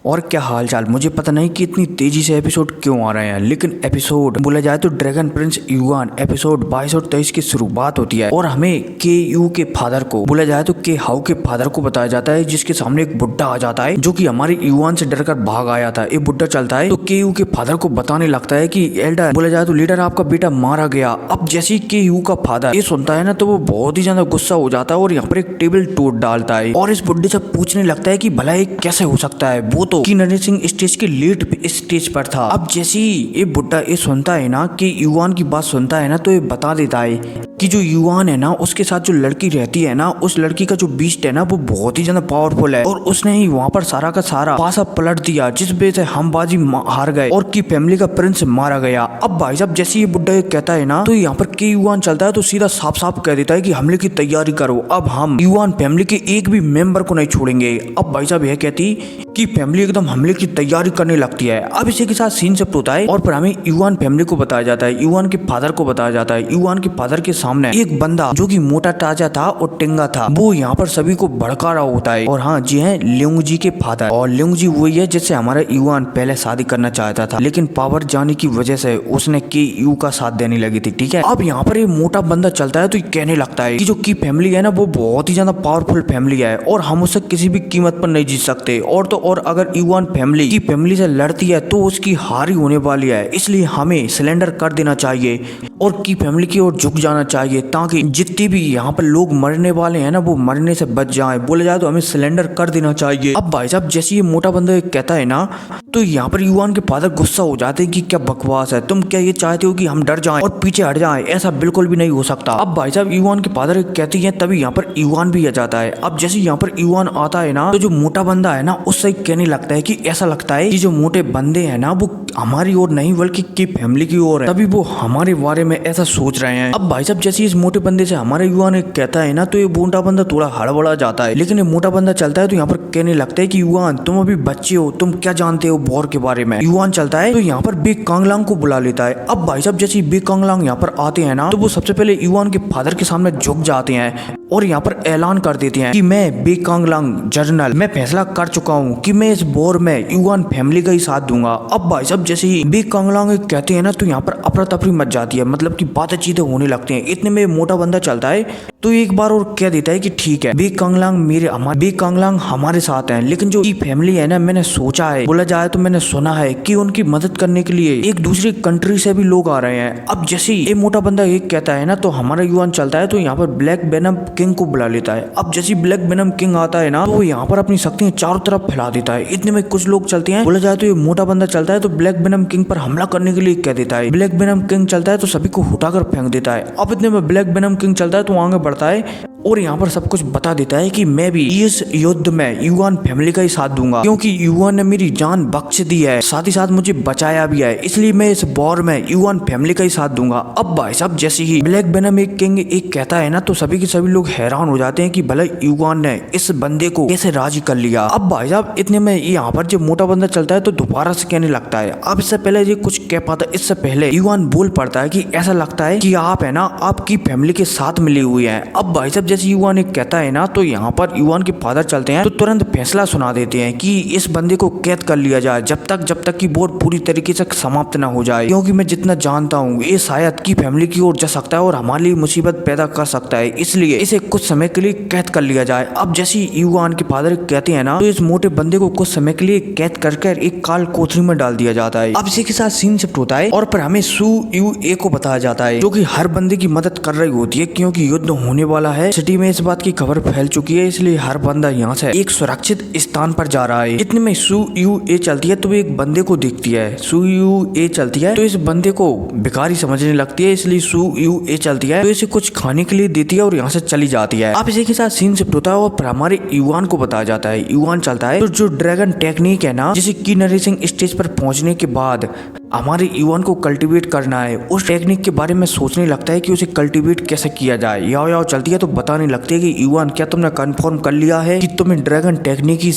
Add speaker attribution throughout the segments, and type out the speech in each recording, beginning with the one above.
Speaker 1: और क्या हाल चाल। मुझे पता नहीं कि इतनी तेजी से एपिसोड क्यों आ रहे हैं, लेकिन एपिसोड बोला जाए तो ड्रैगन प्रिंस युआन एपिसोड 22 और 23 की शुरुआत होती है और हमें के यू के फादर को बोला जाए तो के हाउ के फादर को बताया जाता है, जिसके सामने एक बुड्ढा आ जाता है जो कि हमारे युआन से डरकर भाग आया था। एक बुड्ढा चलता है तो के यू के फादर को बताने लगता है कि एल्डर बोला जाए तो लीडर आपका बेटा मारा गया। अब जैसे के यू का फादर ये सुनता है ना तो वो बहुत ही ज्यादा गुस्सा हो जाता है और यहाँ पर एक टेबल तोड़ डालता है और इस बुड्ढे से पूछने लगता है कि भला ये कैसे हो सकता है, वो तो कि नरेंद्र सिंह स्टेज के लीड स्टेज पर था। अब जैसे ही ये बुड्ढा ये सुनता है ना कि युआन की बात सुनता है ना तो ये बता देता है कि जो युआन है ना उसके साथ जो लड़की रहती है ना उस लड़की का जो बीस्ट है ना वो बहुत ही ज्यादा पावरफुल है और उसने ही वहाँ पर सारा का सारा पासा पलट दिया, जिस वजह से हम बाजी हार गए और की फैमिली का प्रिंस मारा गया। अब भाई साहब जैसे ये बुड्ढा कहता है ना तो यहाँ पर के युआन चलता है तो सीधा साफ साफ कह देता है कि हमले की तैयारी करो, अब हम युआन फैमिली के एक भी मेंबर को नहीं छोड़ेंगे। अब भाई साहब यह कहती कि फैमिली एकदम हमले की तैयारी करने लगती है। अब इसी के साथ सीन शिफ्ट होता है और फिर हमें युआन फैमिली को बताया जाता है, युआन के फादर को बताया जाता है। युआन के फादर के सामने एक बंदा जो कि मोटा ताजा था और टिंगा था वो यहाँ पर सभी को भड़का रहा होता है। और हाँ जी है लियोंग जी के फादर, और लियोंग जी वही है जिससे हमारा युआन पहले शादी करना चाहता था, लेकिन पावर जाने की वजह से उसने के यू का साथ देने लगी थी। ठीक है, अब यहाँ पर ये मोटा बंदा चलता है तो ये कहने लगता है कि जो की फैमिली है ना वो बहुत ही ज्यादा पावरफुल फैमिली है और हम उससे किसी भी कीमत पर नहीं जीत सकते, और तो और अगर युआन फैमिली की फैमिली से लड़ती है तो उसकी हार ही होने वाली है, इसलिए हमें सिलेंडर कर देना चाहिए और की फैमिली की ओर झुक जाना चाहिए ताकि जितने भी यहाँ पर लोग मरने वाले हैं ना वो मरने से बच जाए। बोले जाए तो हमें सिलेंडर कर देना चाहिए। अब भाई साहब जैसे ये मोटा बंदा कहता है ना तो यहाँ पर युआन के फादर गुस्सा हो जाते हैं कि क्या बकवास है, तुम क्या ये चाहते हो कि हम डर जाएं और पीछे हट जाएं, ऐसा बिल्कुल भी नहीं हो सकता। अब भाई साहब युआन के फादर कहती हैं तभी यहाँ पर युआन भी आ जाता है। अब जैसे यहाँ पर युआन आता है ना तो जो मोटा बंदा है ना उससे कहने लगता है कि ऐसा लगता है कि जो मोटे बंदे हैं ना वो हमारी ओर नहीं बल्कि की फैमिली की ओर है, तभी वो हमारे बारे में ऐसा सोच रहे हैं। अब भाई साहब जैसे इस मोटे बंदे से हमारे युआन कहता है ना तो ये मोटा बंदा थोड़ा हड़बड़ा जाता है, लेकिन ये मोटा बंदा चलता है तो यहाँ पर कहने लगता है कि युआन तुम अभी बच्चे हो, तुम क्या जानते हो वॉर के बारे में। युआन चलता है तो यहाँ पर बे कांगलांग को बुला लेता है। अब भाई साहब जैसे बे कांगलांग यहाँ पर आते हैं ना तो वो सबसे पहले युआन के फादर के सामने झुक जाते हैं और यहाँ पर ऐलान कर देते हैं कि मैं बे कांगलांग जनरल मैं फैसला कर चुका हूँ कि मैं इस वॉर में युआन फैमिली का ही साथ दूंगा। अब भाई साहब जैसे ही बे कांगलांग कहते हैं ना तो यहाँ पर अफरा तफरी मच जाती है, मतलब की बातचीतें होने लगती हैं। इतने में मोटा बंदा चलता है तो एक बार और कह देता है कि ठीक है बे कांगलांग हमारे साथ हैं, लेकिन जो फैमिली है ना मैंने सोचा है, बोला जाए तो मैंने सुना है कि उनकी मदद करने के लिए एक दूसरी कंट्री से भी लोग आ रहे हैं। अब जैसे ये मोटा बंदा एक कहता है ना तो हमारा युआन चलता है तो यहाँ पर ब्लैक वेनम किंग को बुला लेता है। अब जैसे ब्लैक वेनम किंग आता है ना तो वो यहाँ पर अपनी शक्तियां चारों तरफ फैला देता है। इतने में कुछ लोग चलते हैं, बोला जाए तो ये मोटा बंदा चलता है तो ब्लैक वेनम किंग पर हमला करने के लिए कह देता है। ब्लैक वेनम किंग चलता है तो सभी को उठाकर फेंक देता है। अब इतने में ब्लैक वेनम किंग चलता है तो आगे बढ़ता है और यहाँ पर सब कुछ बता देता है कि मैं भी इस युद्ध में युआन फैमिली का ही साथ दूंगा क्योंकि युआन ने मेरी जान बख्श दी है, साथ ही साथ मुझे बचाया भी है, इसलिए मैं इस वॉर में युआन फैमिली का ही साथ दूंगा। अब भाई साहब जैसे ही ब्लैक वेनम किंग एक कहता है ना तो सभी के सभी लोग हैरान हो जाते हैं कि भले युआन ने इस बंदे को कैसे राजी कर लिया। अब भाई साहब इतने में यहाँ पर जब मोटा बंदा चलता है तो दोबारा से कहने लगता है। अब इससे पहले ये कुछ कह पाता, इससे पहले युआन बोल पड़ता है कि ऐसा लगता है कि आप है ना आपकी फैमिली के साथ मिली हुई है। अब भाई साहब जैसे युआन एक कहता है ना तो यहाँ पर युआन के फादर चलते हैं तो तुरंत फैसला सुना देते हैं कि इस बंदे को कैद कर लिया जाए जब तक कि वॉर पूरी तरीके से समाप्त ना हो जाए, क्योंकि मैं जितना जानता हूँ ये शायद की फैमिली की ओर जा सकता है और हमारे लिए मुसीबत पैदा कर सकता है, इसलिए इसे कुछ समय के लिए कैद कर लिया जाए। अब जैसे युआन के फादर कहते हैं ना तो इस मोटे बंदे को कुछ समय के लिए कैद करके एक काल कोठरी में डाल दिया जाता है। अब इसी के साथ सीन शिफ्ट होता है और फिर हमें सू यू ए को बताया जाता है जो कि हर बंदे की मदद कर रही होती है क्योंकि युद्ध होने वाला है। सिटी में इस बात की खबर फैल चुकी है, इसलिए हर बंदा यहाँ से एक सुरक्षित स्थान पर जा रहा है। इतने में सू यू ए चलती है तो वो एक बंदे को देखती है। सू यू ए चलती है तो इस बंदे को भिखारी समझने लगती है, इसलिए सू यू ए चलती है तो इसे कुछ खाने के लिए देती है और यहाँ से चली जाती है। अब इसी के साथ सीन शिफ्ट होता है और फिर हमारे युआन को बताया जाता है। युआन चलता है तो जो ड्रैगन टेक्निक है ना जिसे की नरेंद्र सिंह स्टेज पर पहुंचने के बाद हमारे युआन को कल्टीवेट करना है, उस टेक्निक के बारे में सोचने लगता है कि उसे कल्टीवेट कैसे किया जाए। याओ चलती है तो बताने लगती है कि युआन क्या तुमने कंफर्म कर लिया है कि तुम्हें ड्रैगन टेक्निक ही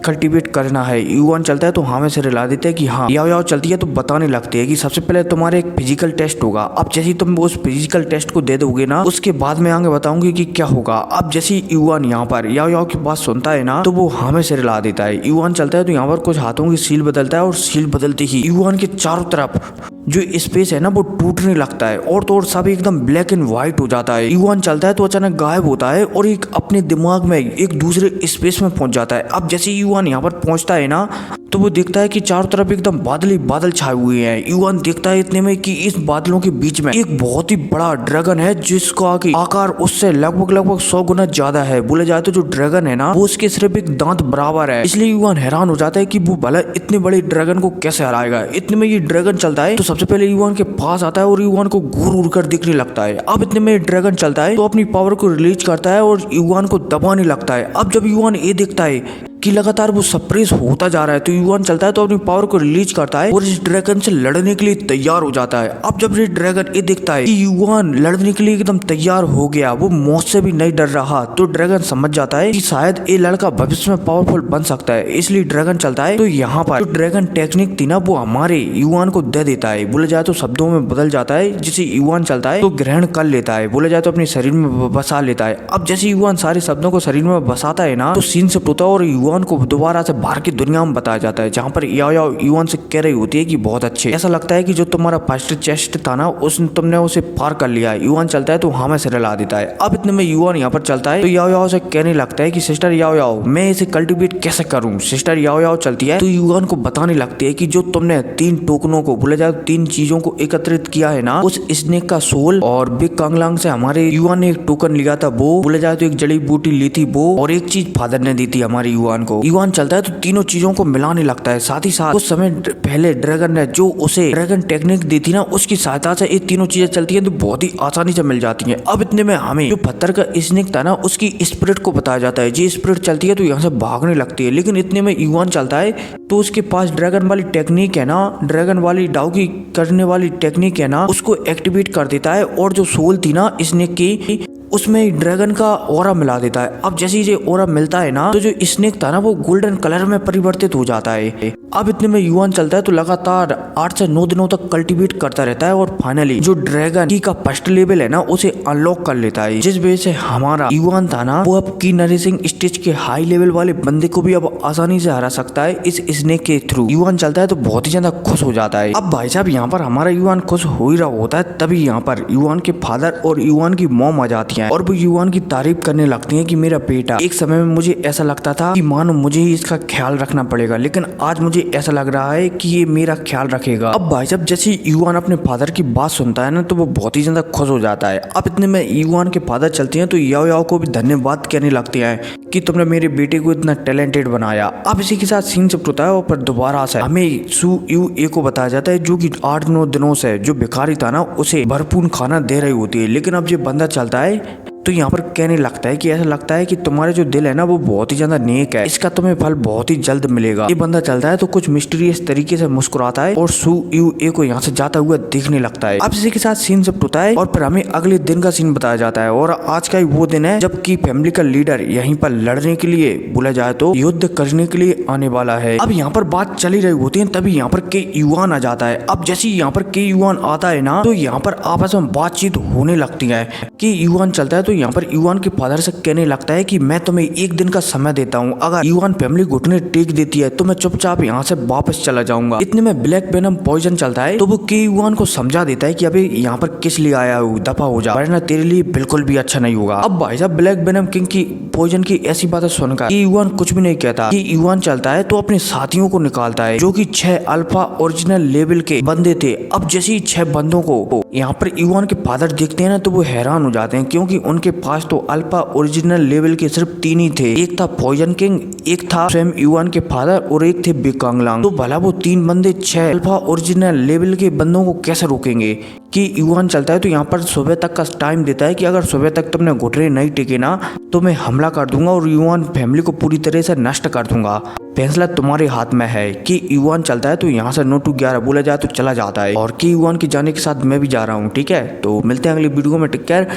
Speaker 1: कल्टीवेट करना है। युआन चलता है तो हमें से रिला देते हैं कि हाँ याओ याओ चलती है तो बताने लगते हैं कि सबसे पहले तुम्हारे एक फिजिकल टेस्ट होगा। अब जैसे तुम उस फिजिकल टेस्ट को दे दोगे ना, उसके बाद में आगे बताऊंगी कि क्या होगा। अब जैसे युआन यहाँ पर याओ याओ की बात सुनता है ना, तो वो हमें से रिला देता है। युआन चलता है तो यहाँ पर कुछ हाथों की सील बदलता है और सील बदलते ही युआन के चारों तरफ जो स्पेस है ना वो टूटने लगता है और तो और सब एकदम ब्लैक एंड व्हाइट हो जाता है। युआन चलता है तो अचानक गायब होता है और एक अपने दिमाग में एक दूसरे स्पेस में पहुंच जाता है। अब जैसे युआन यहाँ पर पहुंचता है ना, तो वो देखता है कि चारों तरफ एकदम बादल ही बादल छाए हुए हैं। युआन देखता है इतने में कि इस बादलों के बीच में एक बहुत ही बड़ा ड्रैगन है जिसका आकार उससे लगभग 100 गुना ज्यादा है। बोले जाए तो जो ड्रैगन है ना वो उसके सिर्फ एक दांत बराबर है। इसलिए युआन हैरान हो जाता है कि वो भला इतने बड़े ड्रैगन को कैसे हराएगा। इतने में ये ड्रैगन चलता है तो सबसे पहले युआन के पास आता है और युआन को घूर उड़ कर दिखने लगता है। अब इतने में ड्रैगन चलता है तो अपनी पावर को रिलीज करता है और युआन को दबाने लगता है। अब जब युआन ये देखता है कि लगातार वो सप्रेस होता जा रहा है तो युआन चलता है तो अपनी पावर को रिलीज करता है और इस ड्रैगन से लड़ने के लिए तैयार हो जाता है। अब जब ये ड्रैगन ये देखता है कि युआन लड़ने के लिए एकदम तैयार हो गया, वो मौत से भी नहीं डर रहा, तो ड्रैगन समझ जाता है कि शायद ये लड़का भविष्य में पावरफुल बन सकता है। इसलिए ड्रैगन चलता है तो यहाँ पर जो ड्रैगन टेक्निक थी ना वो हमारे युआन को दे देता है। बोले जाए तो शब्दों में बदल जाता है। जिसे युआन चलता है तो ग्रहण कर लेता है, बोले जाए तो अपने शरीर में बसा लेता है। अब जैसे युआन सारे शब्दों को शरीर में बसाता है ना, तो सीन से टूटा और युआन को दोबारा से बाहर की दुनिया में बताया जाता है, जहाँ पर याओ याओ युआन से कह रही होती है कि बहुत अच्छे, ऐसा लगता है कि जो तुम्हारा फर्स्ट चेस्ट था ना उसने तुमने उसे पार कर लिया है। युआन चलता है तो हमें से रिला देता है। अब इतने में युआन यहाँ पर चलता है तो याओ याओ से कहने लगता है कि सिस्टर याओ याओ मैं इसे कल्टीवेट कैसे करूँ। सिस्टर याओ याओ चलती है तो युआन को बताने लगती है कि जो तुमने 3 टोकनों को, बोले जाए 3 चीजों को एकत्रित किया है ना, उस स्नेक का सोल और बिग कांगलांग से हमारे युआन ने एक टोकन लिया था वो, बोले जाए तो एक जड़ी बूटी ली थी वो, और एक चीज फादर ने दी थी हमारे युआन को। युआन चलता है तो तीनों चीजों को मिलाने लगता है। साथ ही साथ कुछ समय पहले ड्रैगन ने जो उसे ड्रैगन टेक्निक दी थी ना, उसकी सहायता से ये तीनों चीजें चलती हैं तो बहुत ही आसानी से मिल जाती हैं। अब इतने में हमें जो पत्थर का स्नेक था ना उसकी स्पिरिट को बताया जाता है। जी स्पिरिट चलती है तो यहाँ से भागने लगती है, लेकिन इतने में युआन चलता है तो उसके पास ड्रैगन वाली टेक्निक है ना, ड्रैगन वाली डाउकी करने वाली टेक्निक है ना, उसको एक्टिवेट कर देता है और जो सोल थी ना स्नेक की उसमें ड्रैगन का ऑरा मिला देता है। अब जैसे ये ऑरा मिलता है ना तो जो स्नेक था ना वो गोल्डन कलर में परिवर्तित हो जाता है। अब इतने में युआन चलता है तो लगातार 8 से 9 दिनों तक कल्टीवेट करता रहता है और फाइनली जो ड्रैगन की का फर्स्ट लेवल है ना उसे अनलॉक कर लेता है, जिस वजह से हमारा युआन था ना वो अब की नरिशिंग स्टेज के हाई लेवल वाले बंदे को भी अब आसानी से हरा सकता है इस स्नेक के थ्रू। युआन चलता है तो बहुत ही ज्यादा खुश हो जाता है। अब भाई साहब यहाँ पर हमारा युआन खुश हो ही रहा होता है, तभी यहाँ पर युआन के फादर और युआन की मॉम आ जाती है और वो युआन की तारीफ करने लगती है कि मेरा बेटा, एक समय में मुझे ऐसा लगता था कि मानो मुझे ही इसका ख्याल रखना पड़ेगा, लेकिन आज मुझे ऐसा लग रहा है कि ये मेरा ख्याल रखेगा। अब भाई साहब जैसे युआन अपने फादर की बात सुनता है ना तो वो बहुत ही ज्यादा खुश हो जाता है। अब इतने में युआन के फादर चलते हैं तो याओ याओ को भी धन्यवाद कहने लगते हैं कि तुमने मेरे बेटे को इतना टैलेंटेड बनाया। अब इसी के साथ सीन शिफ्ट होता है और फिर दोबारा से हमें सू यू ए को बताया जाता है जो कि 8-9 दिनों से जो भिखारी था ना उसे भरपूर खाना दे रही होती है, लेकिन अब ये बंदा चलता है तो यहाँ पर कहने लगता है कि ऐसा लगता है कि तुम्हारे जो दिल है ना वो बहुत ही ज्यादा नेक है, इसका तुम्हें फल बहुत ही जल्द मिलेगा। ये बंदा चलता है तो कुछ मिस्टीरियस तरीके से मुस्कुराता है और सू यू ए को यहाँ से जाता हुआ देखने लगता है। अब इसी के साथ सीन शिफ्ट होता है और फिर हमें अगले दिन का सीन बताया जाता है और आज का ही वो दिन है जबकि फैमिली का लीडर यहीं पर लड़ने के लिए, बोला जाए तो युद्ध करने के लिए आने वाला है। अब यहाँ पर बात चली रही होती है तभी यहाँ पर के युआन आ जाता है। अब जैसे यहाँ पर के युआन आता है ना तो यहाँ पर आपस में बातचीत होने लगती है। कि युआन चलता है तो यहाँ पर युआन के फादर से कहने लगता है कि मैं तुम्हें 1 दिन का समय देता हूँ, अगर युआन फैमिली घुटने टेक देती है तो मैं चुपचाप यहाँ से वापस चला जाऊंगा। इतने में ब्लैक वेनम पॉइजन चलता है तो वो के युआन को समझा देता है कि अबे यहाँ पर किस लिए आया हूँ, दफा हो जा, वरना तेरे लिए बिल्कुल भी अच्छा नहीं होगा। अब भाई साहब ब्लैक वेनम किंग की पॉइजन की ऐसी बातें सुनकर कि युआन कुछ भी नहीं कहता। कि युआन चलता है तो अपने साथियों को निकालता है जो कि 6 अल्फा ओरिजिनल लेवल के बंदे थे। अब जैसे ही 6 बंदों को यहाँ पर युआन के फादर देखते हैं ना तो वो हैरान हो जाते हैं, क्योंकि उनके पास तो अल्फा ओरिजिनल लेवल के सिर्फ 3 ही थे। एक था पॉइजन किंग, एक था स्वयं युआन के फादर और एक थे बिग कांगलांग। तो भला वो 3 बंदे 6 अल्फा ओरिजिनल लेवल के बंदों को कैसे रोकेंगे। कि युआन चलता है तो यहाँ पर सुबह तक का टाइम देता है कि अगर सुबह तक तुमने घुटने नहीं टेके ना तो मैं हमला कर दूंगा और युआन फैमिली को पूरी तरह से नष्ट कर दूंगा, फैसला तुम्हारे हाथ में है। कि युआन चलता है तो यहाँ से 9 to 11 बोला जाए तो चला जाता है और कि युआन के जाने के साथ मैं भी जा रहा हूँ। ठीक है, तो मिलते हैं अगली वीडियो में। Take care.